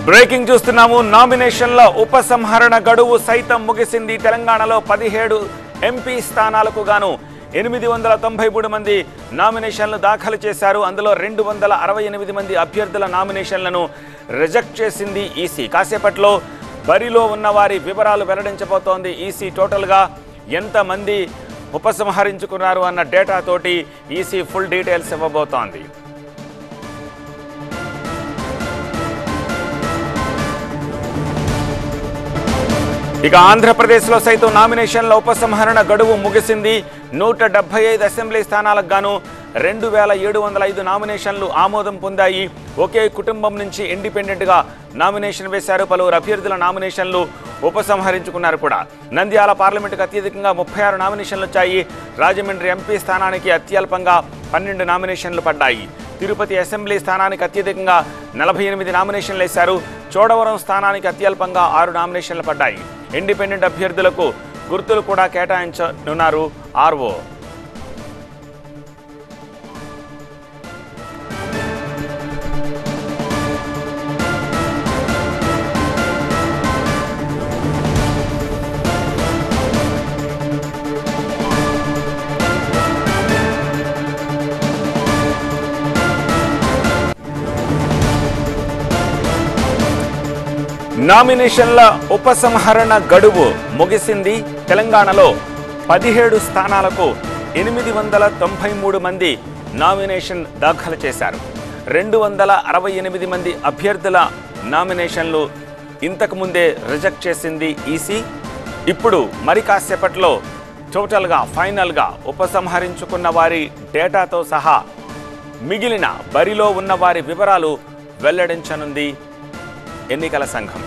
Breaking చూస్తున్నాము. నామినేషన్ల ఉపసంహరణ గడువు సైతం ముగిసింది. తెలంగాణలో 17 ఎంపీ స్థానాలకు గాను 893 మంది నామినేషన్లు దాఖలు చేశారు. అందులో 268 మంది అభ్యర్థుల నామినేషన్లను రిజెక్ట్ చేసింది ఈసీ. కాసేపట్లో బరిలో ఉన్న వారి వివరాలు వెల్లడించబోతోంది ఈసీ. టోటల్గా ఎంతమంది ఉపసంహరించుకున్నారు అన్న డేటాతోటి ఈసీ ఫుల్ డీటెయిల్స్ ఇవ్వబోతోంది. ఇక ఆంధ్రప్రదేశ్లో సైతం నామినేషన్ల ఉపసంహరణ గడువు ముగిసింది. 175 అసెంబ్లీ స్థానాలకు గాను 2705 నామినేషన్లు ఆమోదం పొందాయి. ఒకే కుటుంబం నుంచి ఇండిపెండెంట్గా నామినేషన్ వేశారు. పలువురు అభ్యర్థుల నామినేషన్లు ఉపసంహరించుకున్నారు కూడా. నంద్యాల పార్లమెంటుకు అత్యధికంగా 36 నామినేషన్లు వచ్చాయి. రాజమండ్రి ఎంపీ స్థానానికి అత్యల్పంగా 12 నామినేషన్లు పడ్డాయి. తిరుపతి అసెంబ్లీ స్థానానికి అత్యధికంగా 48 నామినేషన్లు వేశారు. చోడవరం స్థానానికి అత్యల్పంగా 6 నామినేషన్లు పడ్డాయి. ఇండిపెండెంట్ అభ్యర్థులకు గుర్తులు కూడా కేటాయించనున్నారు ఆర్ఓ. నామినేషన్ల ఉపసంహరణ గడువు ముగిసింది. తెలంగాణలో 17 స్థానాలకు 893 మంది నామినేషన్ దాఖలు చేశారు. 268 మంది అభ్యర్థుల నామినేషన్లు ఇంతకుముందే రిజెక్ట్ చేసింది ఈసీ. ఇప్పుడు మరి కాసేపట్లో టోటల్గా ఫైనల్గా ఉపసంహరించుకున్న వారి డేటాతో సహా మిగిలిన బరిలో ఉన్న వారి వివరాలు వెల్లడించనుంది ఎన్నికల సంఘం.